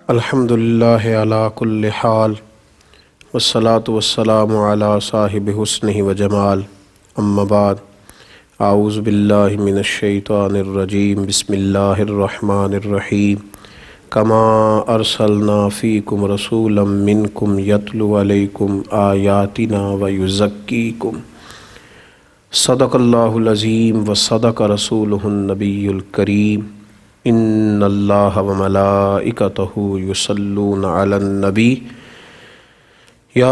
الحمدللہ علی کل حال والصلاة والسلام علی صاحب حسنہ وجمال اما بعد اعوذ باللہ من الشیطان الرجیم بسم اللہ الرحمن الرحیم کما ارسلنا فیکم رسولا منکم یتلو علیکم آیاتنا ویزکیکم صدق اللہ العظیم وصدق رسولہ النبی الکریم ان اللہ وملائکتہ یصلون علی النبی یا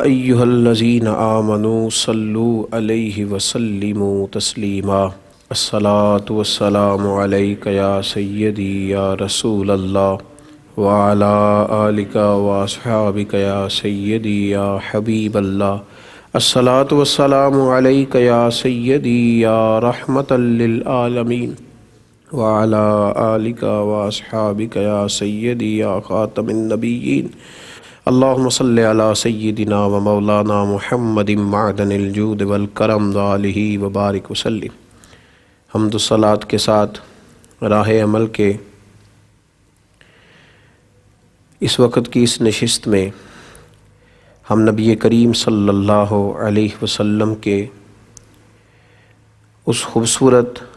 ایہا الذین آمنوا صلوا علیہ وسلموا تسلیما الصلاة والسلام علیک یا سیدی یا رسول اللہ وعلی آلک واصحابک یا سیدی یا حبیب اللہ الصلاة والسلام علیک یا سیدی یا رحمتا للعالمین وعلى آلك وأصحابك يا سيدي يا خاتم النبيين اللهم صل على سيدنا ومولانا محمد معدن الجود والکرم وآلہ وبارک وسلم۔ حمد و صلوات کے ساتھ راہ عمل کے اس وقت کی اس نشست میں ہم نبی کریم صلی اللہ علیہ وسلم کے اس خوبصورت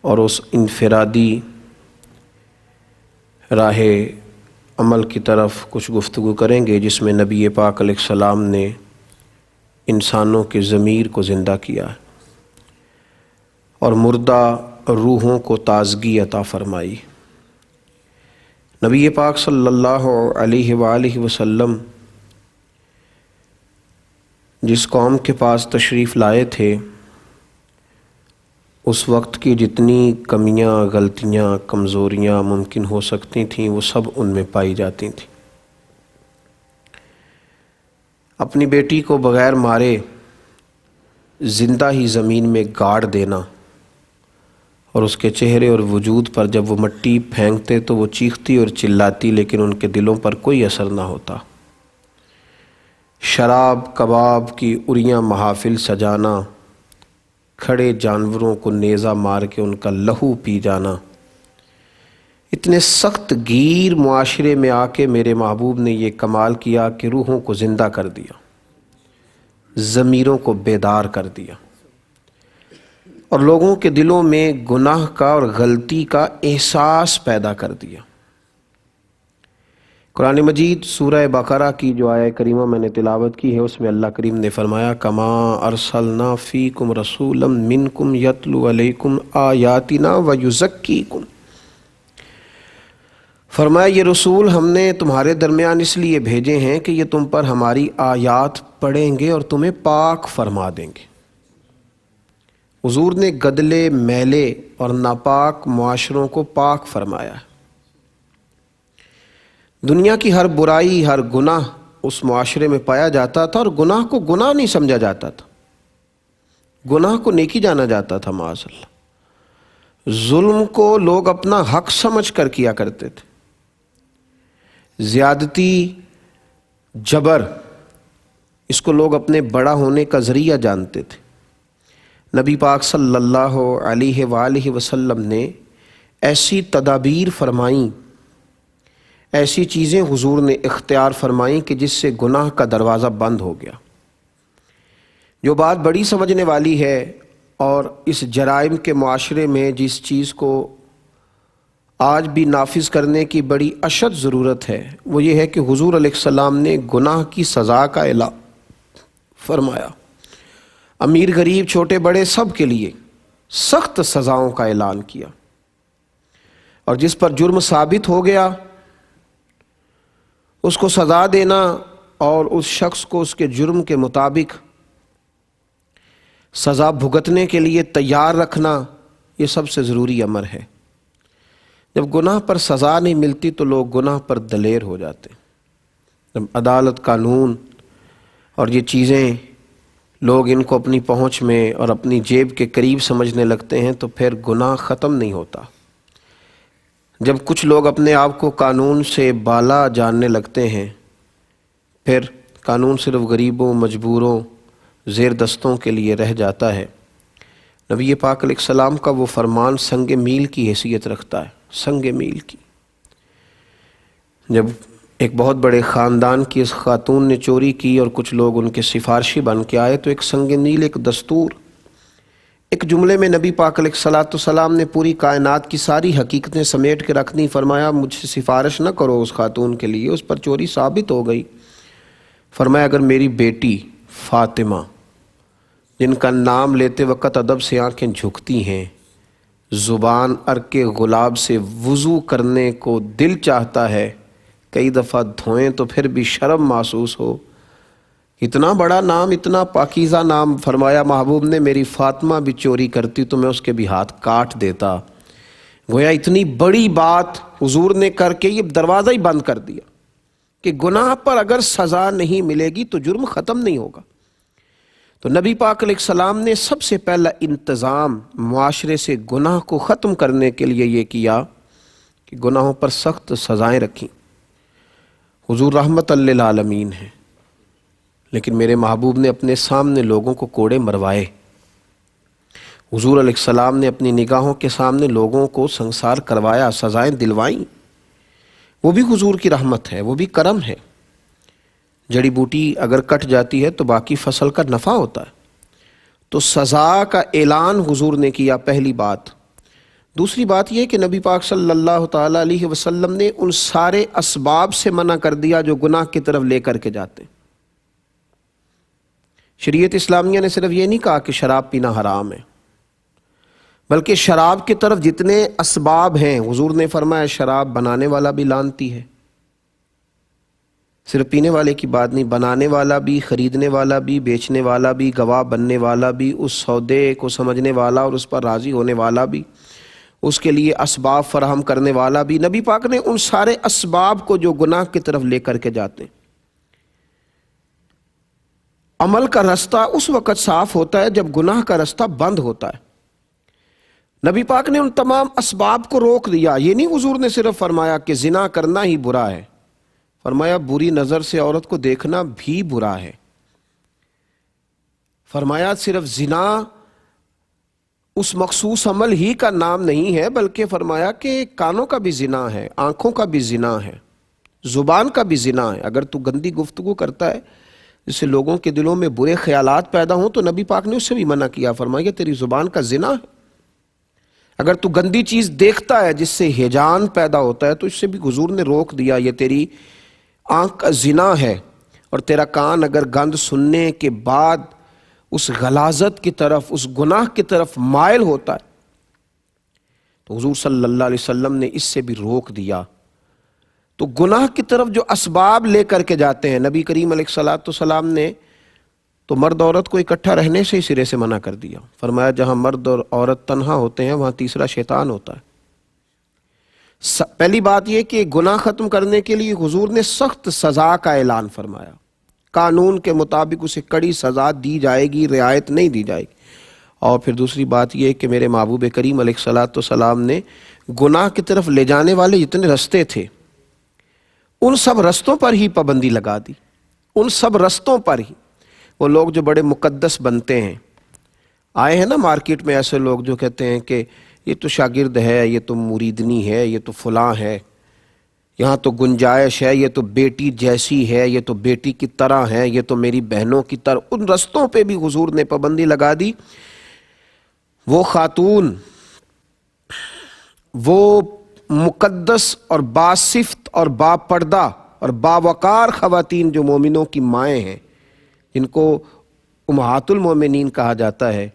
اور اس انفرادی راہ عمل کی طرف کچھ گفتگو کریں گے جس میں نبی پاک علیہ السلام نے انسانوں کے ضمیر کو زندہ کیا اور مردہ روحوں کو تازگی عطا فرمائی۔ نبی پاک صلی اللہ علیہ وآلہ وسلم جس قوم کے پاس تشریف لائے تھے اس وقت کی جتنی کمیاں، غلطیاں، کمزوریاں ممکن ہو سکتی تھیں وہ سب ان میں پائی جاتی تھیں۔ اپنی بیٹی کو بغیر مارے زندہ ہی زمین میں گاڑ دینا اور اس کے چہرے اور وجود پر جب وہ مٹی پھینکتے تو وہ چیختی اور چلاتی لیکن ان کے دلوں پر کوئی اثر نہ ہوتا۔ شراب کباب کی اریاں محافل سجانا، کھڑے جانوروں کو نیزہ مار کے ان کا لہو پی جانا، اتنے سخت گیر معاشرے میں آ کے میرے محبوب نے یہ کمال کیا کہ روحوں کو زندہ کر دیا، ضمیروں کو بیدار کر دیا اور لوگوں کے دلوں میں گناہ کا اور غلطی کا احساس پیدا کر دیا۔ قرآن مجید سورہ بقرہ کی جو آیہ کریمہ میں نے تلاوت کی ہے اس میں اللہ کریم نے فرمایا کما ارسلنا فیکم رسولا منکم یتلو علیکم آیاتنا ویزکیکم، فرمایا یہ رسول ہم نے تمہارے درمیان اس لیے بھیجے ہیں کہ یہ تم پر ہماری آیات پڑھیں گے اور تمہیں پاک فرما دیں گے۔ حضور نے گدلے، میلے اور ناپاک معاشروں کو پاک فرمایا ہے۔ دنیا کی ہر برائی، ہر گناہ اس معاشرے میں پایا جاتا تھا اور گناہ کو گناہ نہیں سمجھا جاتا تھا، گناہ کو نیکی جانا جاتا تھا۔ معاذ اللہ، ظلم کو لوگ اپنا حق سمجھ کر کیا کرتے تھے، زیادتی، جبر، اس کو لوگ اپنے بڑا ہونے کا ذریعہ جانتے تھے۔ نبی پاک صلی اللہ علیہ وآلہ وسلم نے ایسی تدابیر فرمائیں، ایسی چیزیں حضور نے اختیار فرمائیں کہ جس سے گناہ کا دروازہ بند ہو گیا۔ جو بات بڑی سمجھنے والی ہے اور اس جرائم کے معاشرے میں جس چیز کو آج بھی نافذ کرنے کی بڑی اشد ضرورت ہے وہ یہ ہے کہ حضور علیہ السلام نے گناہ کی سزا کا اعلان فرمایا۔ امیر غریب، چھوٹے بڑے سب کے لیے سخت سزاؤں کا اعلان کیا، اور جس پر جرم ثابت ہو گیا اس کو سزا دینا اور اس شخص کو اس کے جرم کے مطابق سزا بھگتنے کے لیے تیار رکھنا، یہ سب سے ضروری امر ہے۔ جب گناہ پر سزا نہیں ملتی تو لوگ گناہ پر دلیر ہو جاتے۔ جب عدالت، قانون اور یہ چیزیں لوگ ان کو اپنی پہنچ میں اور اپنی جیب کے قریب سمجھنے لگتے ہیں تو پھر گناہ ختم نہیں ہوتا۔ جب کچھ لوگ اپنے آپ کو قانون سے بالا جاننے لگتے ہیں پھر قانون صرف غریبوں، مجبوروں، زیر دستوں کے لیے رہ جاتا ہے۔ نبی پاک علیہ السلام کا وہ فرمان سنگ میل کی حیثیت رکھتا ہے، سنگ میل کی۔ جب ایک بہت بڑے خاندان کی اس خاتون نے چوری کی اور کچھ لوگ ان کے سفارشی بن کے آئے، تو ایک سنگ میل، ایک دستور، ایک جملے میں نبی پاک علیہ السلام نے پوری کائنات کی ساری حقیقتیں سمیٹ کے رکھ دی۔ فرمایا مجھ سے سفارش نہ کرو اس خاتون کے لیے، اس پر چوری ثابت ہو گئی۔ فرمایا اگر میری بیٹی فاطمہ، جن کا نام لیتے وقت ادب سے آنکھیں جھکتی ہیں، زبان عرق گلاب سے وضو کرنے کو دل چاہتا ہے، کئی دفعہ دھوئیں تو پھر بھی شرم محسوس ہو، اتنا بڑا نام، اتنا پاکیزہ نام، فرمایا محبوب نے میری فاطمہ بھی چوری کرتی تو میں اس کے بھی ہاتھ کاٹ دیتا۔ گویا اتنی بڑی بات حضور نے کر کے یہ دروازہ ہی بند کر دیا کہ گناہ پر اگر سزا نہیں ملے گی تو جرم ختم نہیں ہوگا۔ تو نبی پاک علیہ السلام نے سب سے پہلا انتظام معاشرے سے گناہ کو ختم کرنے کے لیے یہ کیا کہ گناہوں پر سخت سزائیں رکھیں۔ حضور رحمت للعالمین ہیں، لیکن میرے محبوب نے اپنے سامنے لوگوں کو کوڑے مروائے۔ حضور علیہ السلام نے اپنی نگاہوں کے سامنے لوگوں کو سنسار کروایا، سزائیں دلوائیں۔ وہ بھی حضور کی رحمت ہے، وہ بھی کرم ہے۔ جڑی بوٹی اگر کٹ جاتی ہے تو باقی فصل کا نفع ہوتا ہے۔ تو سزا کا اعلان حضور نے کیا، پہلی بات۔ دوسری بات یہ کہ نبی پاک صلی اللہ تعالیٰ علیہ وسلم نے ان سارے اسباب سے منع کر دیا جو گناہ کی طرف لے کر کے جاتے۔ شریعت اسلامیہ نے صرف یہ نہیں کہا کہ شراب پینا حرام ہے، بلکہ شراب کی طرف جتنے اسباب ہیں حضور نے فرمایا شراب بنانے والا بھی لعنتی ہے۔ صرف پینے والے کی بات نہیں، بنانے والا بھی، خریدنے والا بھی، بیچنے والا بھی، گواہ بننے والا بھی، اس سودے کو سمجھنے والا اور اس پر راضی ہونے والا بھی، اس کے لیے اسباب فراہم کرنے والا بھی۔ نبی پاک نے ان سارے اسباب کو جو گناہ کی طرف لے کر کے جاتے ہیں۔ عمل کا رستہ اس وقت صاف ہوتا ہے جب گناہ کا رستہ بند ہوتا ہے۔ نبی پاک نے ان تمام اسباب کو روک دیا۔ یہ نہیں حضور نے صرف فرمایا کہ زنا کرنا ہی برا ہے، فرمایا بری نظر سے عورت کو دیکھنا بھی برا ہے۔ فرمایا صرف زنا اس مخصوص عمل ہی کا نام نہیں ہے، بلکہ فرمایا کہ کانوں کا بھی زنا ہے، آنکھوں کا بھی زنا ہے، زبان کا بھی زنا ہے۔ اگر تو گندی گفتگو کرتا ہے جس سے لوگوں کے دلوں میں برے خیالات پیدا ہوں تو نبی پاک نے اس سے بھی منع کیا، فرمایا تیری زبان کا زنا ہے۔ اگر تو گندی چیز دیکھتا ہے جس سے ہیجان پیدا ہوتا ہے تو اس سے بھی حضور نے روک دیا، یہ تیری آنکھ کا زنا ہے۔ اور تیرا کان اگر گند سننے کے بعد اس غلاظت کی طرف، اس گناہ کی طرف مائل ہوتا ہے تو حضور صلی اللہ علیہ وسلم نے اس سے بھی روک دیا۔ تو گناہ کی طرف جو اسباب لے کر کے جاتے ہیں، نبی کریم علیہ السلام نے تو مرد عورت کو اکٹھا رہنے سے ہی سرے سے منع کر دیا۔ فرمایا جہاں مرد اور عورت تنہا ہوتے ہیں وہاں تیسرا شیطان ہوتا ہے۔ پہلی بات یہ کہ گناہ ختم کرنے کے لیے حضور نے سخت سزا کا اعلان فرمایا، قانون کے مطابق اسے کڑی سزا دی جائے گی، رعایت نہیں دی جائے گی۔ اور پھر دوسری بات یہ کہ میرے محبوب کریم علیہ السلام نے گناہ کی طرف لے جانے والے جتنے رستے تھے ان سب رستوں پر ہی پابندی لگا دی، ان سب رستوں پر ہی۔ وہ لوگ جو بڑے مقدس بنتے ہیں، آئے ہیں نا مارکیٹ میں ایسے لوگ جو کہتے ہیں کہ یہ تو شاگرد ہے، یہ تو مریدنی ہے، یہ تو فلاں ہے، یہاں تو گنجائش ہے، یہ تو بیٹی جیسی ہے، یہ تو بیٹی کی طرح ہے، یہ تو میری بہنوں کی طرح۔ ان رستوں پہ بھی حضور نے پابندی لگا دی۔ وہ خاتون، وہ مقدس اور باصفت اور با پردہ اور باوقار خواتین جو مومنوں کی مائیں ہیں، جن کو امہات المومنین کہا جاتا ہے،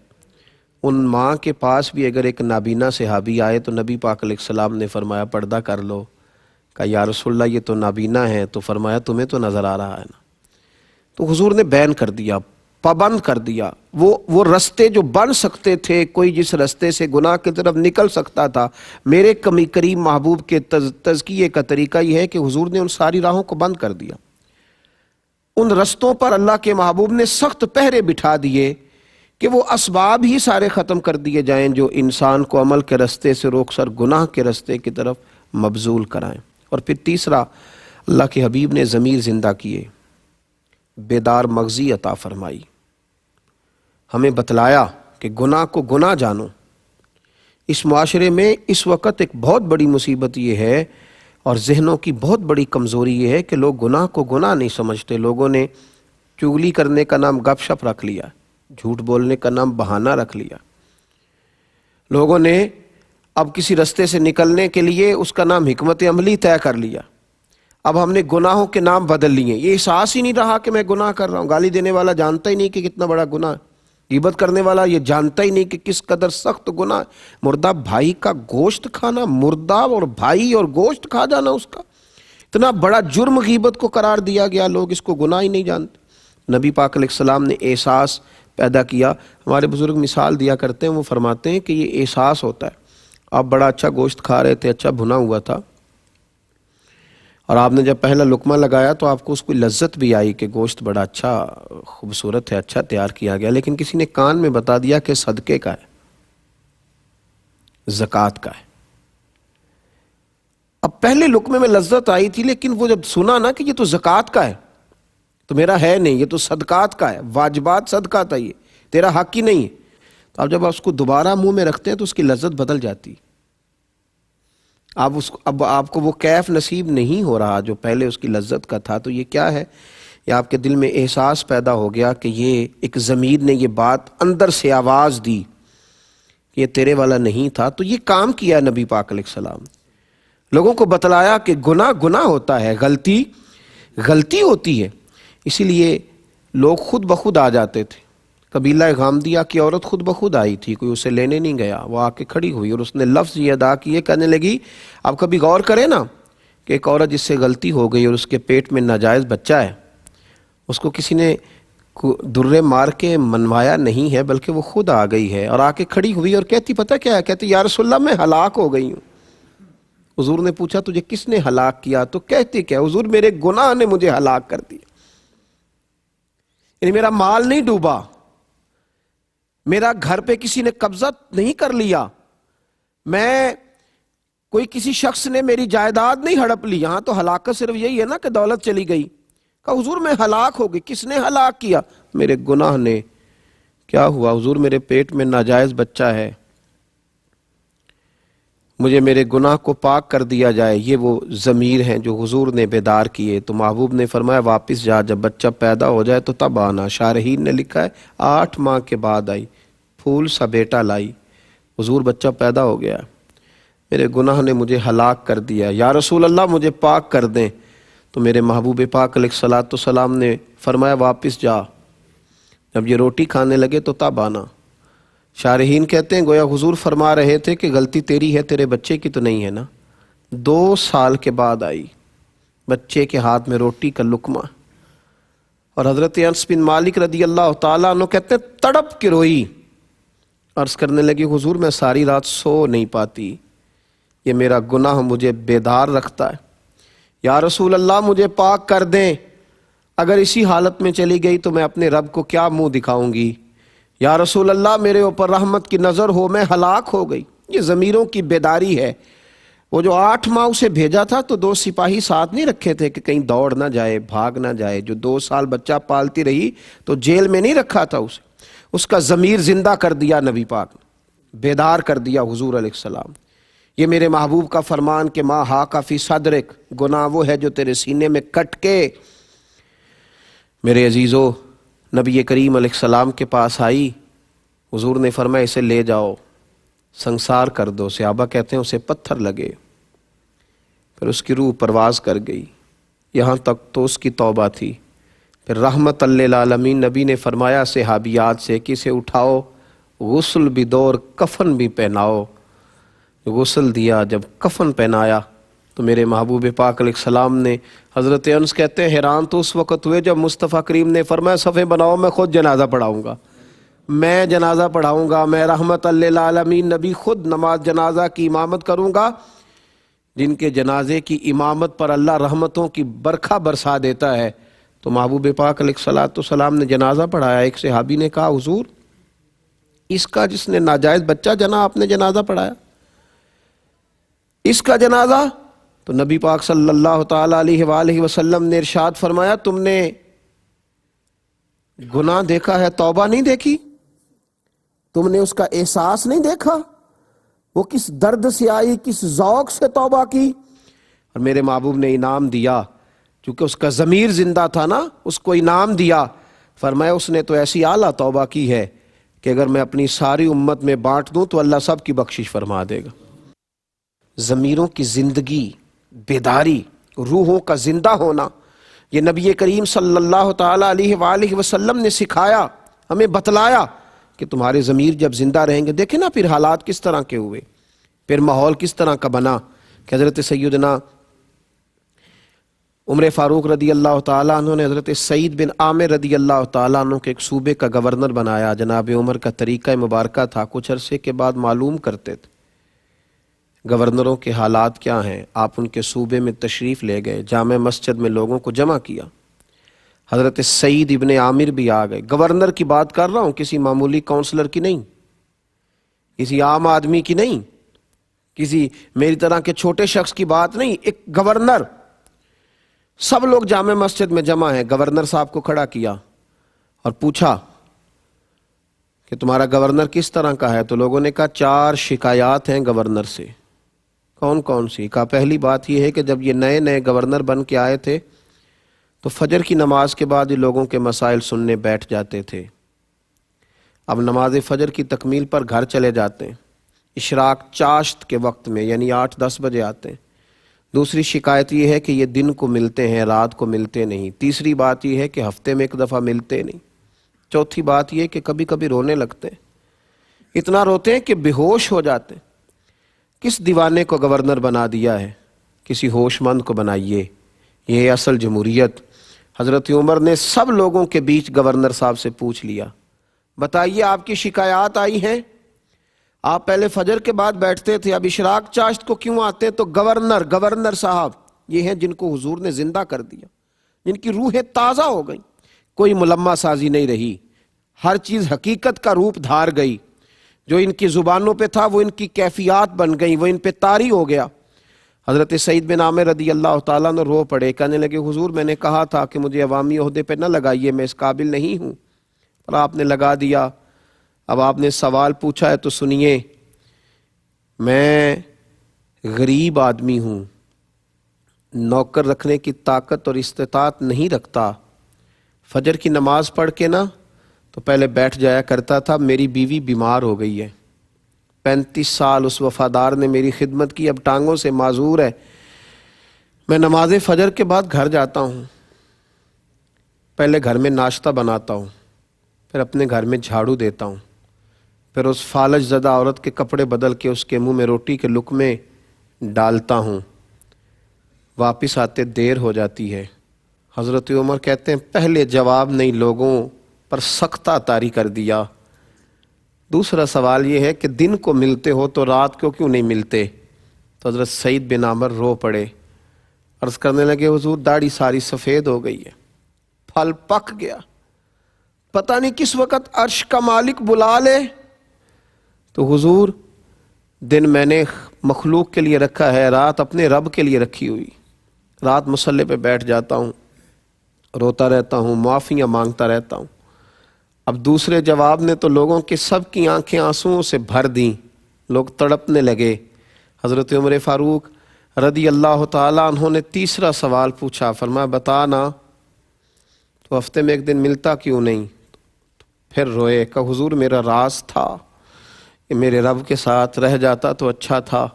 ان ماں کے پاس بھی اگر ایک نابینا صحابی آئے تو نبی پاک علیہ السلام نے فرمایا پردہ کر لو۔ کہا یا رسول اللہ یہ تو نابینا ہے، تو فرمایا تمہیں تو نظر آ رہا ہے نا۔ تو حضور نے بین کر دیا، پابند کر دیا۔ وہ رستے جو بن سکتے تھے، کوئی جس رستے سے گناہ کی طرف نکل سکتا تھا، میرے کریم محبوب کے تزکیے کا طریقہ یہ ہے کہ حضور نے ان ساری راہوں کو بند کر دیا۔ ان رستوں پر اللہ کے محبوب نے سخت پہرے بٹھا دیے کہ وہ اسباب ہی سارے ختم کر دیے جائیں جو انسان کو عمل کے رستے سے روک کر گناہ کے رستے کی طرف مبذول کرائیں۔ اور پھر تیسرا، اللہ کے حبیب نے ضمیر زندہ کیے، بیدار مغزی عطا فرمائی، ہمیں بتلایا کہ گناہ کو گناہ جانو۔ اس معاشرے میں اس وقت ایک بہت بڑی مصیبت یہ ہے اور ذہنوں کی بہت بڑی کمزوری یہ ہے کہ لوگ گناہ کو گناہ نہیں سمجھتے۔ لوگوں نے چغلی کرنے کا نام گپ شپ رکھ لیا، جھوٹ بولنے کا نام بہانہ رکھ لیا۔ لوگوں نے اب کسی رستے سے نکلنے کے لیے اس کا نام حکمت عملی طے کر لیا۔ اب ہم نے گناہوں کے نام بدل لیے، یہ احساس ہی نہیں رہا کہ میں گناہ کر رہا ہوں۔ گالی دینے والا جانتا ہی نہیں کہ کتنا بڑا گناہ ہے، غیبت کرنے والا یہ جانتا ہی نہیں کہ کس قدر سخت گناہ ہے۔ مردہ بھائی کا گوشت کھانا، مردہ اور بھائی اور گوشت کھا جانا، اس کا اتنا بڑا جرم غیبت کو قرار دیا گیا، لوگ اس کو گناہ ہی نہیں جانتے۔ نبی پاک علیہ السلام نے احساس پیدا کیا۔ ہمارے بزرگ مثال دیا کرتے ہیں، وہ فرماتے ہیں کہ یہ احساس ہوتا ہے، آپ بڑا اچھا گوشت کھا رہے تھے، اچھا بھنا ہوا تھا، اور آپ نے جب پہلا لقمہ لگایا تو آپ کو اس کو لذت بھی آئی کہ گوشت بڑا اچھا خوبصورت ہے، اچھا تیار کیا گیا، لیکن کسی نے کان میں بتا دیا کہ صدقے کا ہے، زکوٰۃ کا ہے۔ اب پہلے لقمے میں لذت آئی تھی، لیکن وہ جب سنا نا کہ یہ تو زکوٰۃ کا ہے تو میرا ہے نہیں، یہ تو صدقات کا ہے، واجبات صدقہ تھا، یہ تیرا حق ہی نہیں ہے، تو اب جب آپ اس کو دوبارہ منہ میں رکھتے ہیں تو اس کی لذت بدل جاتی۔ اب آپ کو وہ کیف نصیب نہیں ہو رہا جو پہلے اس کی لذت کا تھا۔ تو یہ کیا ہے؟ یہ آپ کے دل میں احساس پیدا ہو گیا کہ یہ ایک ضمیر نے یہ بات اندر سے آواز دی کہ یہ تیرے والا نہیں تھا۔ تو یہ کام کیا نبی پاک علیہ السلام، لوگوں کو بتلایا کہ گناہ گناہ ہوتا ہے، غلطی غلطی ہوتی ہے۔ اسی لیے لوگ خود بخود آ جاتے تھے۔ قبیلہ غامدیہ کی عورت خود بخود آئی تھی، کوئی اسے لینے نہیں گیا، وہ آ کے کھڑی ہوئی اور اس نے لفظ یہ ادا کیے، کہنے لگی آپ کبھی غور کریں نا کہ ایک عورت جس سے غلطی ہو گئی اور اس کے پیٹ میں ناجائز بچہ ہے، اس کو کسی نے درے مار کے منوایا نہیں ہے، بلکہ وہ خود آ گئی ہے اور آ کے کھڑی ہوئی اور کہتی پتہ کیا ہے؟ کہتی یا رسول اللہ میں ہلاک ہو گئی ہوں۔ حضور نے پوچھا تجھے کس نے ہلاک کیا؟ تو کہتی کیا؟ حضور میرے گناہ نے مجھے ہلاک کر دیا، یعنی میرا مال نہیں ڈوبا، میرا گھر پہ کسی نے قبضہ نہیں کر لیا، میں کوئی کسی شخص نے میری جائیداد نہیں ہڑپ لی۔ یہاں تو ہلاکت صرف یہی ہے نا کہ دولت چلی گئی۔ کہا حضور میں ہلاک ہو گئی، کس نے ہلاک کیا؟ میرے گناہ نے۔ کیا ہوا؟ حضور میرے پیٹ میں ناجائز بچہ ہے، مجھے میرے گناہ کو پاک کر دیا جائے۔ یہ وہ ضمیر ہیں جو حضور نے بیدار کیے۔ تو محبوب نے فرمایا واپس جا، جب بچہ پیدا ہو جائے تو تب آنا۔ شارحین نے لکھا ہے 8 ماہ کے بعد آئی، پھول سا بیٹا لائی۔ حضور بچہ پیدا ہو گیا، میرے گناہ نے مجھے ہلاک کر دیا، یا رسول اللہ مجھے پاک کر دیں۔ تو میرے محبوب پاک علیہ السلام نے فرمایا واپس جا، جب یہ روٹی کھانے لگے تو تب آنا۔ شارحین کہتے ہیں گویا حضور فرما رہے تھے کہ غلطی تیری ہے، تیرے بچے کی تو نہیں ہے نا۔ 2 سال کے بعد آئی، بچے کے ہاتھ میں روٹی کا لقمہ، اور حضرت انس بن مالک رضی اللہ تعالیٰ عنہ کہتے ہیں تڑپ کے روئی، عرض کرنے لگی حضور میں ساری رات سو نہیں پاتی، یہ میرا گناہ مجھے بیدار رکھتا ہے، یا رسول اللہ مجھے پاک کر دیں، اگر اسی حالت میں چلی گئی تو میں اپنے رب کو کیا منہ دکھاؤں گی، یا رسول اللہ میرے اوپر رحمت کی نظر ہو، میں ہلاک ہو گئی۔ یہ ضمیروں کی بیداری ہے۔ وہ جو 8 ماہ اسے بھیجا تھا تو 2 سپاہی ساتھ نہیں رکھے تھے کہ کہیں دوڑ نہ جائے، بھاگ نہ جائے۔ جو 2 سال بچہ پالتی رہی تو جیل میں نہیں رکھا تھا اسے، اس کا ضمیر زندہ کر دیا نبی پاک نے، بیدار کر دیا حضور علیہ السلام۔ یہ میرے محبوب کا فرمان کہ ما حاک فی صدرک، گناہ وہ ہے جو تیرے سینے میں کٹ کے۔ میرے عزیزو، نبی کریم علیہ السلام کے پاس آئی، حضور نے فرمایا اسے لے جاؤ، سنسار کر دو۔ صحابہ کہتے ہیں اسے پتھر لگے، پھر اس کی روح پرواز کر گئی، یہاں تک تو اس کی توبہ تھی۔ پھر رحمت للعالمین نبی نے فرمایا صحابیات سے کہ اسے اٹھاؤ، غسل بھی دو اور کفن بھی پہناؤ۔ غسل دیا، جب کفن پہنایا تو میرے محبوب پاک علیہ السلام نے، حضرت انس کہتے ہیں حیران تو اس وقت ہوئے جب مصطفیٰ کریم نے فرمایا صفیں بناؤ، میں خود جنازہ پڑھاؤں گا، میں جنازہ پڑھاؤں گا، میں رحمت للعالمین نبی خود نماز جنازہ کی امامت کروں گا۔ جن کے جنازے کی امامت پر اللہ رحمتوں کی برکھا برسا دیتا ہے، تو محبوب پاک علیہ السلام نے جنازہ پڑھایا۔ ایک صحابی نے کہا حضور اس کا جس نے ناجائز بچہ جنا آپ نے جنازہ پڑھایا، اس کا جنازہ؟ تو نبی پاک صلی اللہ تعالیٰ علیہ وآلہ وسلم نے ارشاد فرمایا تم نے گناہ دیکھا ہے، توبہ نہیں دیکھی؟ تم نے اس کا احساس نہیں دیکھا؟ وہ کس درد سے آئی، کس ذوق سے توبہ کی، اور میرے محبوب نے انعام دیا، چونکہ اس کا ضمیر زندہ تھا نا، اس کو انعام دیا۔ فرمایا اس نے تو ایسی اعلیٰ توبہ کی ہے کہ اگر میں اپنی ساری امت میں بانٹ دوں تو اللہ سب کی بخشش فرما دے گا۔ ضمیروں کی زندگی، بیداری، روحوں کا زندہ ہونا، یہ نبی کریم صلی اللہ تعالیٰ علیہ وآلہ وسلم نے سکھایا، ہمیں بتلایا کہ تمہارے ضمیر جب زندہ رہیں گے۔ دیکھیں نا پھر حالات کس طرح کے ہوئے، پھر ماحول کس طرح کا بنا کہ حضرت سیدنا عمر فاروق رضی اللہ تعالیٰ عنہ نے حضرت سعید بن عامر رضی اللہ تعالیٰ عنہ کے ایک صوبے کا گورنر بنایا۔ جناب عمر کا طریقہ مبارکہ تھا، کچھ عرصے کے بعد معلوم کرتے تھے گورنروں کے حالات کیا ہیں۔ آپ ان کے صوبے میں تشریف لے گئے، جامع مسجد میں لوگوں کو جمع کیا، حضرت سعید ابن عامر بھی آ گئے۔ گورنر کی بات کر رہا ہوں، کسی معمولی کونسلر کی نہیں، کسی عام آدمی کی نہیں، کسی میری طرح کے چھوٹے شخص کی بات نہیں، ایک گورنر۔ سب لوگ جامع مسجد میں جمع ہیں، گورنر صاحب کو کھڑا کیا اور پوچھا کہ تمہارا گورنر کس طرح کا ہے؟ تو لوگوں نے کہا 4 شکایات ہیں گورنر سے۔ کون کون سی؟ کہا پہلی بات یہ ہے کہ جب یہ نئے نئے گورنر بن کے آئے تھے تو فجر کی نماز کے بعد یہ لوگوں کے مسائل سننے بیٹھ جاتے تھے، اب نماز فجر کی تکمیل پر گھر چلے جاتے ہیں، اشراق چاشت کے وقت میں یعنی 8-10 بجے آتے ہیں۔ دوسری شکایت یہ ہے کہ یہ دن کو ملتے ہیں، رات کو ملتے نہیں۔ تیسری بات یہ ہے کہ ہفتے میں 1 دفعہ ملتے نہیں۔ چوتھی بات یہ کہ کبھی کبھی رونے لگتے ہیں، اتنا روتے ہیں کہ بے ہوش ہو جاتے ہیں۔ کس دیوانے کو گورنر بنا دیا ہے؟ کسی ہوش مند کو بنائیے، یہ ہے اصل جمہوریت۔ حضرت عمر نے سب لوگوں کے بیچ گورنر صاحب سے پوچھ لیا، بتائیے آپ کی شکایات آئی ہیں؟ آپ پہلے فجر کے بعد بیٹھتے تھے، اب اشراق چاشت کو کیوں آتے؟ تو گورنر صاحب یہ ہیں جن کو حضور نے زندہ کر دیا، جن کی روحیں تازہ ہو گئیں، کوئی ملمہ سازی نہیں رہی، ہر چیز حقیقت کا روپ دھار گئی، جو ان کی زبانوں پہ تھا وہ ان کی کیفیات بن گئی، وہ ان پہ طاری ہو گیا۔ حضرت سعید بن عامر رضی اللہ تعالیٰ نے رو پڑے، کہنے لگے حضور میں نے کہا تھا کہ مجھے عوامی عہدے پہ نہ لگائیے، میں اس قابل نہیں ہوں، اور آپ نے لگا دیا۔ اب آپ نے سوال پوچھا ہے تو سنیے، میں غریب آدمی ہوں، نوکر رکھنے کی طاقت اور استطاعت نہیں رکھتا، فجر کی نماز پڑھ کے نا تو پہلے بیٹھ جایا کرتا تھا، میری بیوی بیمار ہو گئی ہے، 35 سال اس وفادار نے میری خدمت کی، اب ٹانگوں سے معذور ہے، میں نماز فجر کے بعد گھر جاتا ہوں، پہلے گھر میں ناشتہ بناتا ہوں، پھر اپنے گھر میں جھاڑو دیتا ہوں، پھر اس فالج زدہ عورت کے کپڑے بدل کے اس کے منہ میں روٹی کے لقمے ڈالتا ہوں، واپس آتے دیر ہو جاتی ہے۔ حضرت عمر کہتے ہیں پہلے جواب نہیں، لوگوں پر سختہ طاری کر دیا۔ دوسرا سوال یہ ہے کہ دن کو ملتے ہو تو رات کو کیوں نہیں ملتے؟ تو حضرت سعید بن عامر رو پڑے، عرض کرنے لگے حضور داڑھی ساری سفید ہو گئی ہے، پھل پک گیا، پتہ نہیں کس وقت عرش کا مالک بلا لے۔ تو حضور دن میں نے مخلوق کے لیے رکھا ہے، رات اپنے رب کے لیے رکھی ہوئی، رات مصلے پہ بیٹھ جاتا ہوں، روتا رہتا ہوں، معافیاں مانگتا رہتا ہوں۔ اب دوسرے جواب نے تو لوگوں کے سب کی آنکھیں آنسوؤں سے بھر دیں، لوگ تڑپنے لگے۔ حضرت عمر فاروق رضی اللہ تعالیٰ عنہ نے تیسرا سوال پوچھا، فرمایا بتا نا تو ہفتے میں 1 دن ملتا کیوں نہیں؟ پھر روئے، کہ حضور میرا راز تھا کہ میرے رب کے ساتھ رہ جاتا تو اچھا تھا۔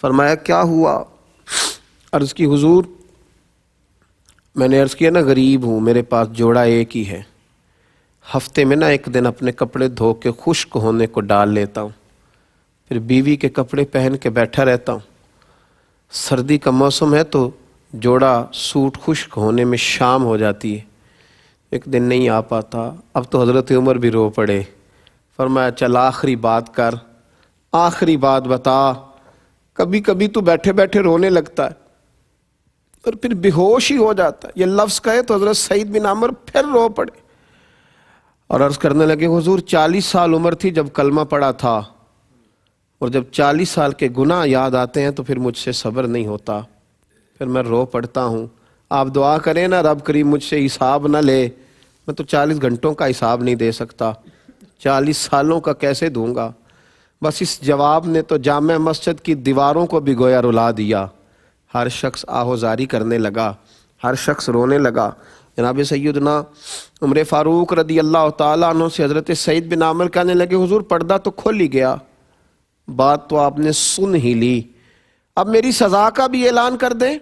فرمایا کیا ہوا؟ عرض کی حضور میں نے عرض کیا نا غریب ہوں، میرے پاس جوڑا ایک ہی ہے، ہفتے میں نا 1 دن اپنے کپڑے دھو کے خشک ہونے کو ڈال لیتا ہوں، پھر بیوی کے کپڑے پہن کے بیٹھا رہتا ہوں، سردی کا موسم ہے تو جوڑا سوٹ خشک ہونے میں شام ہو جاتی ہے، 1 دن نہیں آ پاتا۔ اب تو حضرت عمر بھی رو پڑے، فرمایا چل آخری بات کر، آخری بات بتا، کبھی کبھی تو بیٹھے بیٹھے رونے لگتا ہے اور پھر بے ہوش ہی ہو جاتا ہے۔ یہ لفظ کہے تو حضرت سعید بن عامر پھر رو پڑے اور عرض کرنے لگے حضور 40 سال عمر تھی جب کلمہ پڑھا تھا، اور جب 40 سال کے گناہ یاد آتے ہیں تو پھر مجھ سے صبر نہیں ہوتا، پھر میں رو پڑتا ہوں۔ آپ دعا کریں نا رب کریم مجھ سے حساب نہ لے، میں تو 40 گھنٹوں کا حساب نہیں دے سکتا، 40 سالوں کا کیسے دوں گا؟ بس اس جواب نے تو جامع مسجد کی دیواروں کو بھی گویا رلا دیا۔ ہر شخص آہوزاری کرنے لگا، ہر شخص رونے لگا۔ جناب سیدنا عمر فاروق رضی اللہ تعالیٰ عنہ سے حضرت سعید بن عامر کہنے لگے حضور پردہ تو کھل ہی گیا، بات تو آپ نے سن ہی لی، اب میری سزا کا بھی اعلان کر دیں،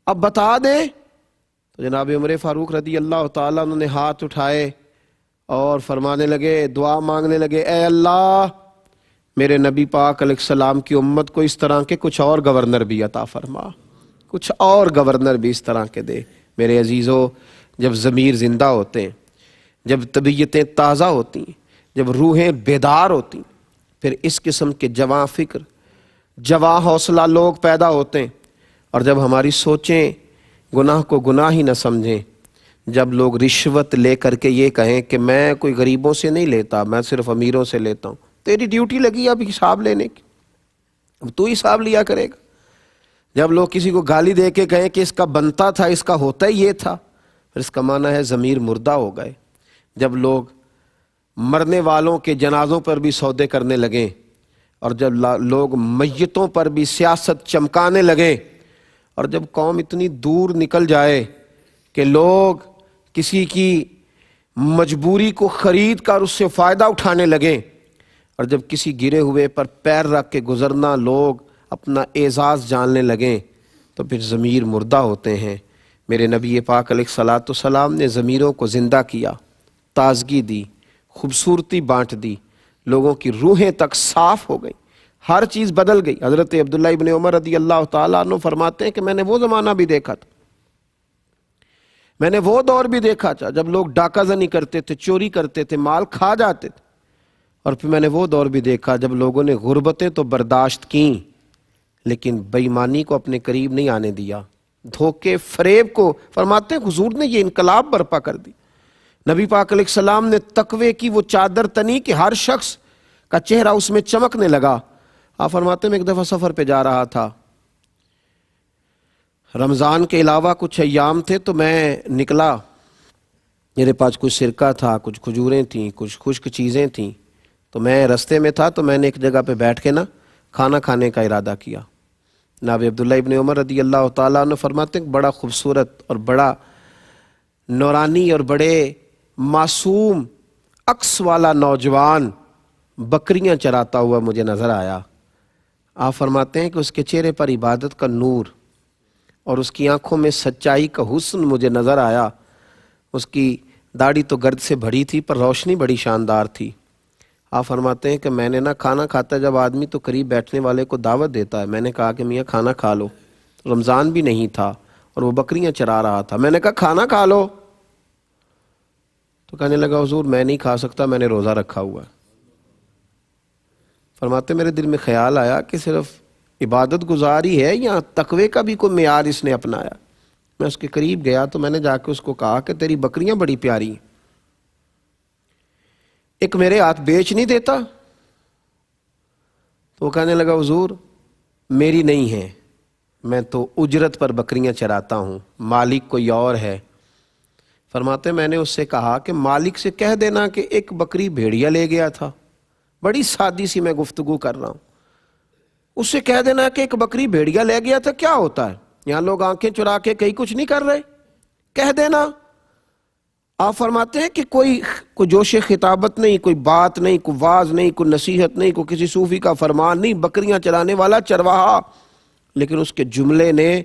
اب بتا دیں۔ تو جناب عمر فاروق رضی اللہ تعالیٰ عنہ نے ہاتھ اٹھائے اور فرمانے لگے، دعا مانگنے لگے، اے اللہ میرے نبی پاک علیہ السلام کی امت کو اس طرح کے کچھ اور گورنر بھی عطا فرما، کچھ اور گورنر بھی اس طرح کے دے۔ میرے عزیزو، جب ضمیر زندہ ہوتے ہیں، جب طبیعتیں تازہ ہوتی ہیں، جب روحیں بیدار ہوتی ہیں، پھر اس قسم کے جواں فکر، جواں حوصلہ لوگ پیدا ہوتے ہیں۔ اور جب ہماری سوچیں گناہ کو گناہ ہی نہ سمجھیں، جب لوگ رشوت لے کر کے یہ کہیں کہ میں کوئی غریبوں سے نہیں لیتا، میں صرف امیروں سے لیتا ہوں، تیری ڈیوٹی لگی اب حساب لینے کی، اب تو حساب لیا کرے گا۔ جب لوگ کسی کو گالی دے کے کہیں کہ اس کا بنتا تھا، اس کا ہوتا ہی یہ تھا، پھر اس کا معنی ہے ضمیر مردہ ہو گئے۔ جب لوگ مرنے والوں کے جنازوں پر بھی سودے کرنے لگیں، اور جب لوگ میتوں پر بھی سیاست چمکانے لگیں، اور جب قوم اتنی دور نکل جائے کہ لوگ کسی کی مجبوری کو خرید کر اس سے فائدہ اٹھانے لگیں، اور جب کسی گرے ہوئے پر پیر رکھ کے گزرنا لوگ اپنا اعزاز جاننے لگیں، تو پھر ضمیر مردہ ہوتے ہیں۔ میرے نبی پاک علیہ الصلاۃ والسلام نے ضمیروں کو زندہ کیا، تازگی دی، خوبصورتی بانٹ دی، لوگوں کی روحیں تک صاف ہو گئی، ہر چیز بدل گئی۔ حضرت عبداللہ ابن عمر رضی اللہ تعالیٰ عنہ فرماتے ہیں کہ میں نے وہ زمانہ بھی دیکھا تھا، میں نے وہ دور بھی دیکھا تھا جب لوگ ڈاکہ زنی کرتے تھے، چوری کرتے تھے، مال کھا جاتے تھے، اور پھر میں نے وہ دور بھی دیکھا جب لوگوں نے غربتیں تو برداشت کیں لیکن بے ایمانی کو اپنے قریب نہیں آنے دیا، دھوکے فریب کو۔ فرماتے ہیں حضور نے یہ انقلاب برپا کر دی۔ نبی پاک علیہ السلام نے تقوی کی وہ چادر تنی کہ ہر شخص کا چہرہ اس میں چمکنے لگا۔ آپ فرماتے ہیں میں ایک دفعہ سفر پہ جا رہا تھا، رمضان کے علاوہ کچھ ایام تھے، تو میں نکلا، میرے پاس کچھ سرکہ تھا، کچھ کھجوریں تھیں، کچھ خشک چیزیں تھیں، تو میں رستے میں تھا، تو میں نے ایک جگہ پہ بیٹھ کے کھانا کھانے کا ارادہ کیا۔ جناب عبداللہ ابن عمر رضی اللہ تعالیٰ عنہ فرماتے ہیں بڑا خوبصورت اور بڑا نورانی اور بڑے معصوم عکس والا نوجوان بکریاں چراتا ہوا مجھے نظر آیا۔ آپ فرماتے ہیں کہ اس کے چہرے پر عبادت کا نور اور اس کی آنکھوں میں سچائی کا حسن مجھے نظر آیا۔ اس کی داڑھی تو گرد سے بھری تھی پر روشنی بڑی شاندار تھی۔ آپ فرماتے ہیں کہ میں نے کھانا کھاتا جب آدمی تو قریب بیٹھنے والے کو دعوت دیتا ہے، میں نے کہا کہ میاں کھانا کھا لو، رمضان بھی نہیں تھا اور وہ بکریاں چرا رہا تھا، میں نے کہا کھانا کھا لو، تو کہنے لگا حضور میں نہیں کھا سکتا، میں نے روزہ رکھا ہوا ہے۔ فرماتے میرے دل میں خیال آیا کہ صرف عبادت گزاری ہے یا تقوی کا بھی کوئی معیار اس نے اپنایا۔ میں اس کے قریب گیا تو میں نے جا کے اس کو کہا کہ تیری بکریاں بڑی پیاری ہیں، ایک میرے ہاتھ بیچ نہیں دیتا؟ تو وہ کہنے لگا حضور میری نہیں ہے، میں تو اجرت پر بکریاں چراتا ہوں، مالک کوئی اور ہے۔ فرماتے میں نے اس سے کہا کہ مالک سے کہہ دینا کہ ایک بکری بھیڑیا لے گیا تھا، بڑی سادی سی میں گفتگو کر رہا ہوں، اس سے کہہ دینا کہ ایک بکری بھیڑیا لے گیا تھا، کیا ہوتا ہے؟ یہاں لوگ آنکھیں چرا کے کہیں کچھ نہیں کر رہے، کہہ دینا۔ آپ فرماتے ہیں کہ کوئی جوش خطابت نہیں، کوئی بات نہیں، کوئی واعظ نہیں، کوئی نصیحت نہیں، کوئی کسی صوفی کا فرمان نہیں، بکریاں چرانے والا چرواہا، لیکن اس کے جملے نے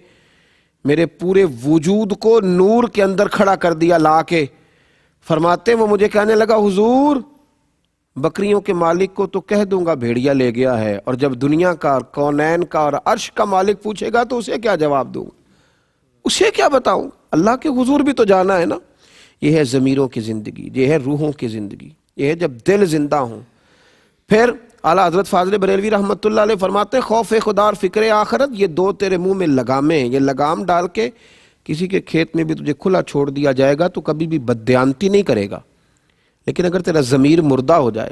میرے پورے وجود کو نور کے اندر کھڑا کر دیا لا کے۔ فرماتے وہ مجھے کہنے لگا حضور بکریوں کے مالک کو تو کہہ دوں گا بھیڑیا لے گیا ہے، اور جب دنیا کا، کونین کا اور عرش کا مالک پوچھے گا تو اسے کیا جواب دوں گا، اسے کیا بتاؤں؟ اللہ کے حضور بھی تو جانا ہے نا۔ یہ ہے ضمیروں کی زندگی، یہ ہے روحوں کی زندگی، یہ ہے جب دل زندہ ہوں۔ پھر اعلیٰ حضرت فاضل بریلوی رحمۃ اللہ علیہ فرماتے ہیں خوف خدا اور فکر آخرت یہ دو تیرے منہ میں لگامیں ہیں، یہ لگام ڈال کے کسی کے کھیت میں بھی تجھے کھلا چھوڑ دیا جائے گا تو کبھی بھی بددیانتی نہیں کرے گا، لیکن اگر تیرا ضمیر مردہ ہو جائے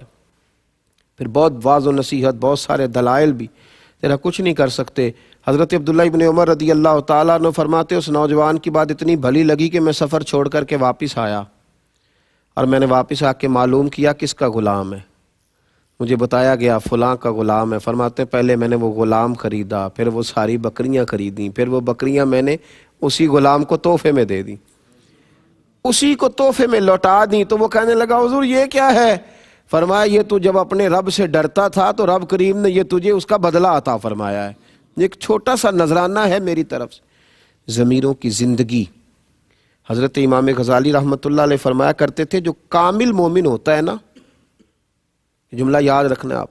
پھر بہت واعظ و نصیحت، بہت سارے دلائل بھی تیرا کچھ نہیں کر سکتے۔ حضرت عبداللہ ابن عمر رضی اللہ تعالیٰ عنہ فرماتے اس نوجوان کی بات اتنی بھلی لگی کہ میں سفر چھوڑ کر کے واپس آیا اور میں نے واپس آ کے معلوم کیا کس کا غلام ہے، مجھے بتایا گیا فلاں کا غلام ہے۔ فرماتے ہیں پہلے میں نے وہ غلام خریدا، پھر وہ ساری بکریاں خریدیں، پھر وہ بکریاں میں نے اسی غلام کو تحفے میں دے دیں، اسی کو تحفے میں لوٹا دیں۔ تو وہ کہنے لگا حضور یہ کیا ہے؟ فرمایا یہ تو جب اپنے رب سے ڈرتا تھا تو رب کریم نے یہ تجھے اس کا بدلہ عطا فرمایا ہے، ایک چھوٹا سا نذرانہ ہے میری طرف سے۔ ضمیروں کی زندگی، حضرت امام غزالی رحمۃ اللہ علیہ فرمایا کرتے تھے جو کامل مومن ہوتا ہے نا، جملہ یاد رکھنا آپ،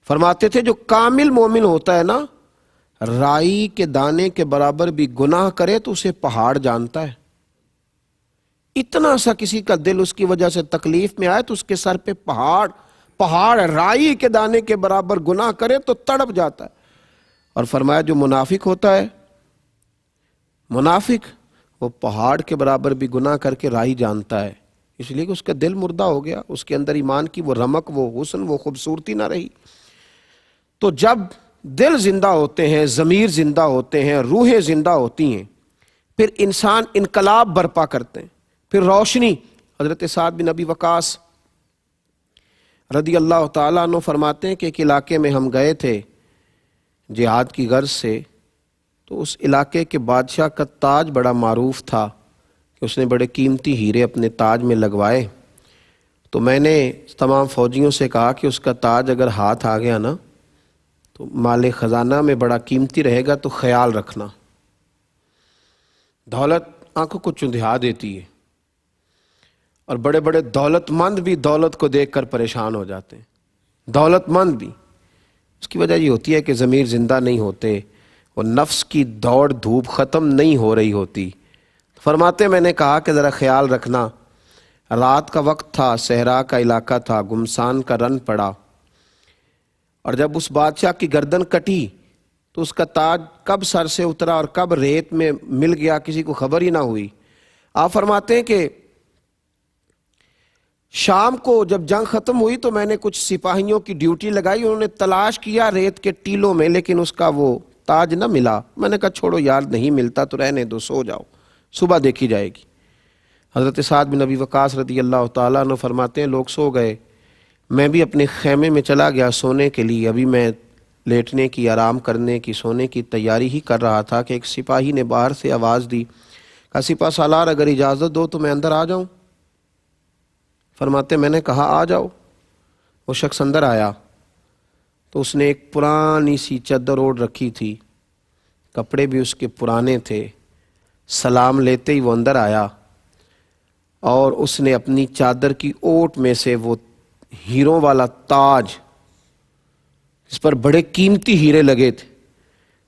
فرماتے تھے جو کامل مومن ہوتا ہے نا، رائی کے دانے کے برابر بھی گناہ کرے تو اسے پہاڑ جانتا ہے۔ اتنا سا کسی کا دل اس کی وجہ سے تکلیف میں آئے تو اس کے سر پہ پہاڑ رائی کے دانے کے برابر گناہ کرے تو تڑپ جاتا ہے۔ اور فرمایا جو منافق ہوتا ہے، منافق وہ پہاڑ کے برابر بھی گناہ کر کے رائی جانتا ہے، اس لیے کہ اس کا دل مردہ ہو گیا، اس کے اندر ایمان کی وہ رمق، وہ حسن، وہ خوبصورتی نہ رہی۔ تو جب دل زندہ ہوتے ہیں، ضمیر زندہ ہوتے ہیں، روحیں زندہ ہوتی ہیں، پھر انسان انقلاب برپا کرتے ہیں، پھر روشنی۔ حضرت سعد بن ابی وقاص رضی اللہ تعالیٰ عنہ فرماتے ہیں کہ ایک علاقے میں ہم گئے تھے جہاد کی غرض سے، تو اس علاقے کے بادشاہ کا تاج بڑا معروف تھا کہ اس نے بڑے قیمتی ہیرے اپنے تاج میں لگوائے۔ تو میں نے تمام فوجیوں سے کہا کہ اس کا تاج اگر ہاتھ آ گیا نا تو مال خزانہ میں بڑا قیمتی رہے گا، تو خیال رکھنا۔ دولت آنکھوں کو چندھا دیتی ہے، اور بڑے بڑے دولت مند بھی دولت کو دیکھ کر پریشان ہو جاتے ہیں، دولت مند بھی۔ اس کی وجہ یہ ہوتی ہے کہ ضمیر زندہ نہیں ہوتے، وہ نفس کی دوڑ دھوپ ختم نہیں ہو رہی ہوتی۔ فرماتے میں نے کہا کہ ذرا خیال رکھنا، رات کا وقت تھا، صحرا کا علاقہ تھا، گمسان کا رن پڑا، اور جب اس بادشاہ کی گردن کٹی تو اس کا تاج کب سر سے اترا اور کب ریت میں مل گیا کسی کو خبر ہی نہ ہوئی۔ آپ فرماتے ہیں کہ شام کو جب جنگ ختم ہوئی تو میں نے کچھ سپاہیوں کی ڈیوٹی لگائی، انہوں نے تلاش کیا ریت کے ٹیلوں میں، لیکن اس کا وہ تاج نہ ملا۔ میں نے کہا چھوڑو یار، نہیں ملتا تو رہنے دو، سو جاؤ، صبح دیکھی جائے گی۔ حضرت سعد بن ابی وقاص رضی اللہ تعالیٰ عنہ فرماتے ہیں لوگ سو گئے، میں بھی اپنے خیمے میں چلا گیا سونے کے لیے۔ ابھی میں لیٹنے کی، آرام کرنے کی، سونے کی تیاری ہی کر رہا تھا کہ ایک سپاہی نے باہر سے آواز دی، کہا سپہ سالار اگر اجازت دو تو میں اندر آ جاؤں؟ فرماتے میں نے کہا آ جاؤ۔ وہ شخص اندر آیا تو اس نے ایک پرانی سی چادر اوڑھ رکھی تھی، کپڑے بھی اس کے پرانے تھے۔ سلام لیتے ہی وہ اندر آیا اور اس نے اپنی چادر کی اوٹ میں سے وہ ہیروں والا تاج، اس پر بڑے قیمتی ہیرے لگے تھے،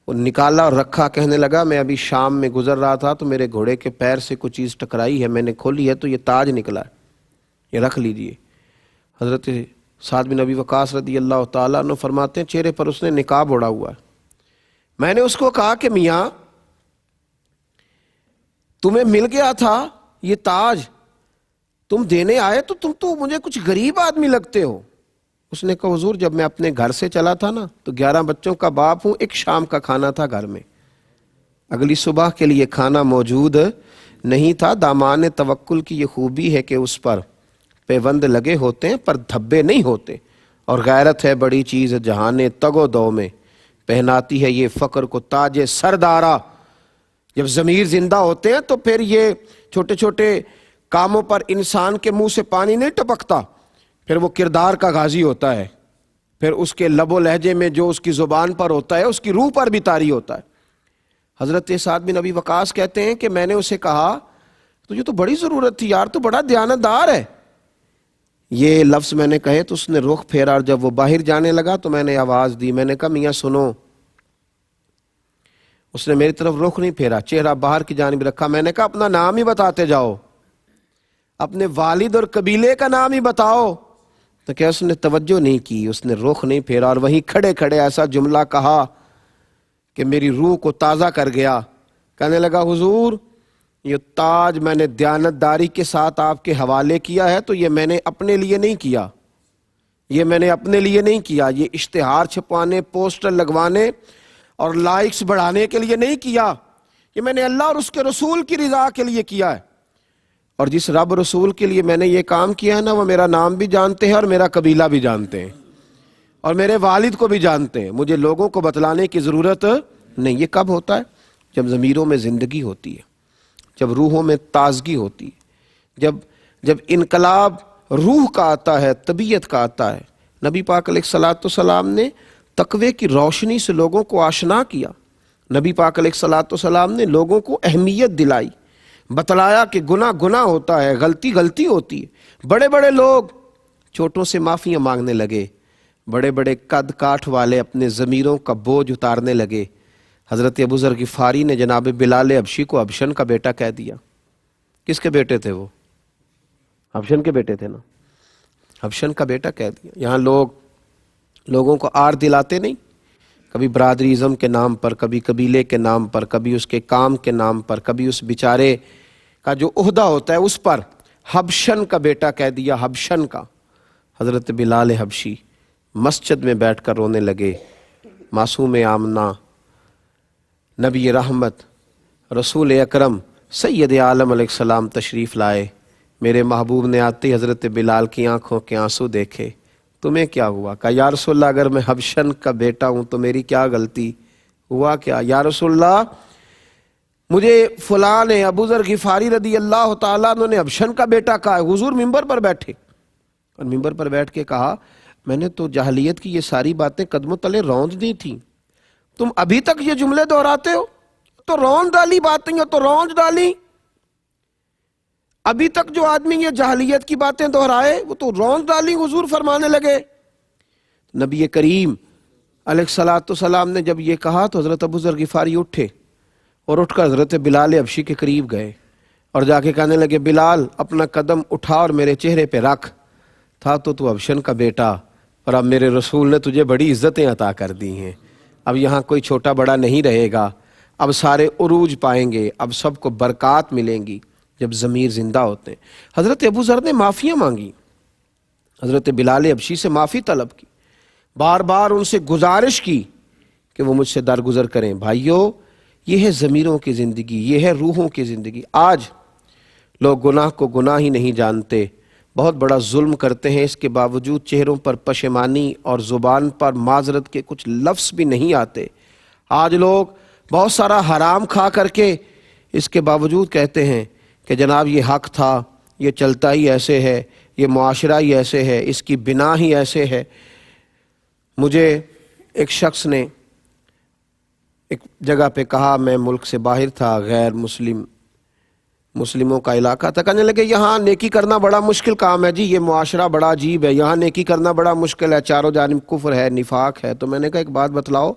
وہ نکالا اور رکھا۔ کہنے لگا میں ابھی شام میں گزر رہا تھا تو میرے گھوڑے کے پیر سے کچھ چیز ٹکرائی ہے، میں نے کھولی ہے تو یہ تاج نکلا ہے، یہ رکھ لیجئے۔ حضرت سعد بن ابی وقاص رضی اللہ تعالیٰ عنہ فرماتے ہیں چہرے پر اس نے نقاب اوڑھا ہوا ہے۔ میں نے اس کو کہا کہ میاں تمہیں مل گیا تھا یہ تاج، تم دینے آئے تو تم تو مجھے کچھ غریب آدمی لگتے ہو۔ اس نے کہا حضور جب میں اپنے گھر سے چلا تھا نا تو 11 بچوں کا باپ ہوں، ایک شام کا کھانا تھا گھر میں، اگلی صبح کے لیے کھانا موجود نہیں تھا۔ دامان توکل کی یہ خوبی ہے کہ اس پر پیوند لگے ہوتے ہیں پر دھبے نہیں ہوتے، اور غیرت ہے بڑی چیز جہان تگ و دو میں، پہناتی ہے یہ فقر کو تاج سردارا۔ جب ضمیر زندہ ہوتے ہیں تو پھر یہ چھوٹے چھوٹے کاموں پر انسان کے منہ سے پانی نہیں ٹپکتا، پھر وہ کردار کا غازی ہوتا ہے، پھر اس کے لب و لہجے میں جو اس کی زبان پر ہوتا ہے اس کی روح پر بھی طاری ہوتا ہے۔ حضرت سعد بن ابی وقاص کہتے ہیں کہ میں نے اسے کہا تجھے تو بڑی ضرورت تھی یار، تو بڑا دیانتدار ہے۔ یہ لفظ میں نے کہے تو اس نے رخ پھیرا، اور جب وہ باہر جانے لگا تو میں نے آواز دی، میں نے کہا میاں سنو۔ اس نے میری طرف رخ نہیں پھیرا، چہرہ باہر کی جانب رکھا۔ میں نے کہا اپنا نام ہی بتاتے جاؤ، اپنے والد اور قبیلے کا نام ہی بتاؤ۔ تو کیا اس نے توجہ نہیں کی، اس نے رخ نہیں پھیرا، اور وہیں کھڑے کھڑے ایسا جملہ کہا کہ میری روح کو تازہ کر گیا۔ کہنے لگا حضور یہ تاج میں نے دیانتداری کے ساتھ آپ کے حوالے کیا ہے، تو یہ میں نے اپنے لیے نہیں کیا، یہ میں نے اپنے لیے نہیں کیا، یہ اشتہار چھپانے، پوسٹر لگوانے اور لائکس بڑھانے کے لیے نہیں کیا، یہ میں نے اللہ اور اس کے رسول کی رضا کے لیے کیا ہے۔ اور جس رب رسول کے لیے میں نے یہ کام کیا ہے نا، وہ میرا نام بھی جانتے ہیں اور میرا قبیلہ بھی جانتے ہیں اور میرے والد کو بھی جانتے ہیں، مجھے لوگوں کو بتلانے کی ضرورت نہیں۔ یہ کب ہوتا ہے؟ جب ضمیروں میں زندگی ہوتی ہے، جب روحوں میں تازگی ہوتی ہے، جب انقلاب روح کا آتا ہے، طبیعت کا آتا ہے۔ نبی پاک علیہ الصلوۃ والسلام نے تقوی کی روشنی سے لوگوں کو آشنا کیا۔ نبی پاک علیہ الصلوۃ والسلام نے لوگوں کو اہمیت دلائی، بتلایا کہ گناہ گناہ ہوتا ہے، غلطی غلطی ہوتی ہے۔ بڑے بڑے لوگ چھوٹوں سے معافیاں مانگنے لگے، بڑے بڑے قد کاٹھ والے اپنے ضمیروں کا بوجھ اتارنے لگے۔ حضرت ابو ذر غفاری نے جناب بلال حبشی کو حبشن کا بیٹا کہہ دیا۔ کس کے بیٹے تھے وہ؟ حبشن کے بیٹے تھے نا، حبشن کا بیٹا کہہ دیا۔ یہاں لوگوں کو آر دلاتے نہیں، کبھی برادری ازم کے نام پر، کبھی قبیلے کے نام پر، کبھی اس کے کام کے نام پر، کبھی اس بیچارے کا جو عہدہ ہوتا ہے اس پر۔ حبشن کا بیٹا کہہ دیا، حبشن کا۔ حضرت بلال حبشی مسجد میں بیٹھ کر رونے لگے۔ معصوم آمنہ، نبی رحمت، رسول اکرم سید عالم علیہ السلام تشریف لائے۔ میرے محبوب نے آتے حضرت بلال کی آنکھوں کے آنسو دیکھے۔ تمہیں کیا ہوا؟ کہا یا رسول اللہ اگر میں حبشن کا بیٹا ہوں تو میری کیا غلطی؟ ہوا کیا؟ یا رسول اللہ مجھے فلاں نے، ابو ذر غفاری رضی اللہ تعالیٰ عنہ نے حبشن کا بیٹا کہا ہے۔ حضور ممبر پر بیٹھے اور ممبر پر بیٹھ کے کہا میں نے تو جاہلیت کی یہ ساری باتیں قدموں تلے روند دی تھیں، تم ابھی تک یہ جملے دہراتے ہو؟ تو روند ڈالی باتیں، تو روند ڈالی۔ ابھی تک جو آدمی یہ جاہلیت کی باتیں دہرائے وہ تو روند ڈالی۔ حضور فرمانے لگے۔ نبی کریم علیہ الصلوۃ والسلام نے جب یہ کہا تو حضرت ابو ذر غفاری اٹھے اور اٹھ کر حضرت بلال حبشی کے قریب گئے اور جا کے کہنے لگے بلال اپنا قدم اٹھا اور میرے چہرے پہ رکھ۔ تھا تو حبشن کا بیٹا، اور اب میرے رسول نے تجھے بڑی عزتیں عطا کر دی ہیں۔ اب یہاں کوئی چھوٹا بڑا نہیں رہے گا، اب سارے عروج پائیں گے، اب سب کو برکات ملیں گی جب ضمیر زندہ ہوتے ہیں۔ حضرت ابو ذر نے معافیاں مانگی، حضرت بلال حبشی سے معافی طلب کی، بار بار ان سے گزارش کی کہ وہ مجھ سے درگزر کریں۔ بھائیو، یہ ہے ضمیروں کی زندگی، یہ ہے روحوں کی زندگی۔ آج لوگ گناہ کو گناہ ہی نہیں جانتے، بہت بڑا ظلم کرتے ہیں، اس کے باوجود چہروں پر پشیمانی اور زبان پر معذرت کے کچھ لفظ بھی نہیں آتے۔ آج لوگ بہت سارا حرام کھا کر کے اس کے باوجود کہتے ہیں کہ جناب یہ حق تھا، یہ چلتا ہی ایسے ہے، یہ معاشرہ ہی ایسے ہے، اس کی بنا ہی ایسے ہے۔ مجھے ایک شخص نے ایک جگہ پہ کہا، میں ملک سے باہر تھا، غیر مسلموں کا علاقہ تھا، کہنے لگے یہاں نیکی کرنا بڑا مشکل کام ہے جی، یہ معاشرہ بڑا عجیب ہے، یہاں نیکی کرنا بڑا مشکل ہے، چاروں جانب کفر ہے، نفاق ہے۔ تو میں نے کہا ایک بات بتلاؤ،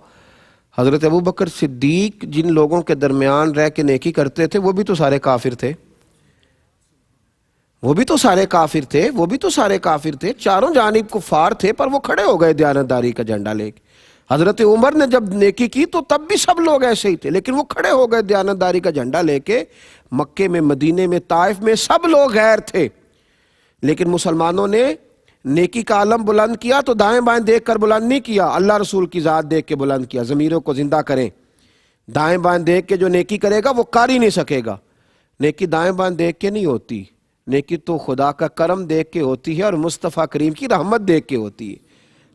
حضرت ابوبکر صدیق جن لوگوں کے درمیان رہ کے نیکی کرتے تھے وہ بھی تو سارے کافر تھے، وہ بھی تو سارے کافر تھے، وہ بھی تو سارے کافر تھے، چاروں جانب کفار تھے، پر وہ کھڑے ہو گئے دیانتداری کا جھنڈا لے کے۔ حضرت عمر نے جب نیکی کی تو تب بھی سب لوگ ایسے ہی تھے، لیکن وہ کھڑے ہو گئے دیانتداری کا جھنڈا لے کے۔ مکے میں، مدینے میں، طائف میں سب لوگ غیر تھے، لیکن مسلمانوں نے نیکی کا علم بلند کیا تو دائیں بائیں دیکھ کر بلند نہیں کیا، اللہ رسول کی ذات دیکھ کے بلند کیا۔ ضمیروں کو زندہ کریں، دائیں بائیں دیکھ کے جو نیکی کرے گا وہ کر ہی نہیں سکے گا۔ نیکی دائیں بائیں دیکھ کے نہیں ہوتی، نیکی تو خدا کا کرم دیکھ کے ہوتی ہے اور مصطفیٰ کریم کی رحمت دیکھ کے ہوتی ہے۔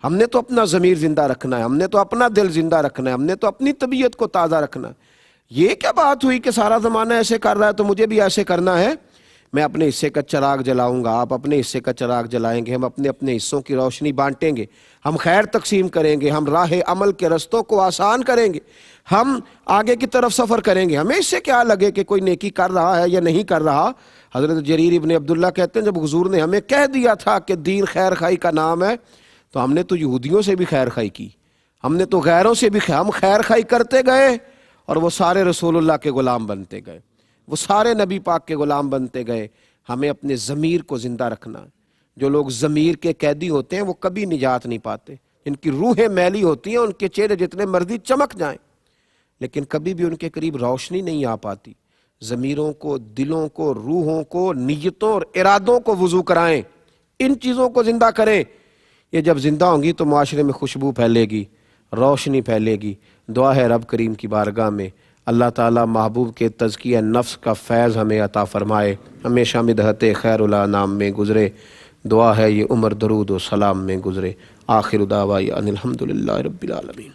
ہم نے تو اپنا ضمیر زندہ رکھنا ہے، ہم نے تو اپنا دل زندہ رکھنا ہے، ہم نے تو اپنی طبیعت کو تازہ رکھنا ہے۔ یہ کیا بات ہوئی کہ سارا زمانہ ایسے کر رہا ہے تو مجھے بھی ایسے کرنا ہے؟ میں اپنے حصے کا چراغ جلاؤں گا، آپ اپنے حصے کا چراغ جلائیں گے، ہم اپنے اپنے حصوں کی روشنی بانٹیں گے، ہم خیر تقسیم کریں گے، ہم راہ عمل کے رستوں کو آسان کریں گے، ہم آگے کی طرف سفر کریں گے۔ ہمیں اس سے کیا لگے کہ کوئی نیکی کر رہا ہے یا نہیں کر رہا۔ حضرت جریر ابن عبداللہ کہتے ہیں جب حضور نے ہمیں کہہ دیا تھا کہ دین خیر خائی کا نام ہے تو ہم نے تو یہودیوں سے بھی خیر خائی کی، ہم نے تو غیروں سے بھی ہم خیر خائی کرتے گئے، اور وہ سارے رسول اللہ کے غلام بنتے گئے، وہ سارے نبی پاک کے غلام بنتے گئے۔ ہمیں اپنے ضمیر کو زندہ رکھنا ہے۔ جو لوگ ضمیر کے قیدی ہوتے ہیں وہ کبھی نجات نہیں پاتے، جن کی روحیں میلی ہوتی ہیں ان کے چہرے جتنے مرضی چمک جائیں لیکن کبھی بھی ان کے قریب روشنی نہیں آ پاتی۔ ضمیروں کو، دلوں کو، روحوں کو، نیتوں اور ارادوں کو وضو کرائیں، ان چیزوں کو زندہ کریں۔ یہ جب زندہ ہوں گی تو معاشرے میں خوشبو پھیلے گی، روشنی پھیلے گی۔ دعا ہے رب کریم کی بارگاہ میں اللہ تعالیٰ محبوب کے تزکیہ نفس کا فیض ہمیں عطا فرمائے، ہمیشہ مدحت خیر الانام میں گزرے۔ دعا ہے یہ عمر درود و سلام میں گزرے۔ آخر دعوانا ان الحمدللہ رب العالمین۔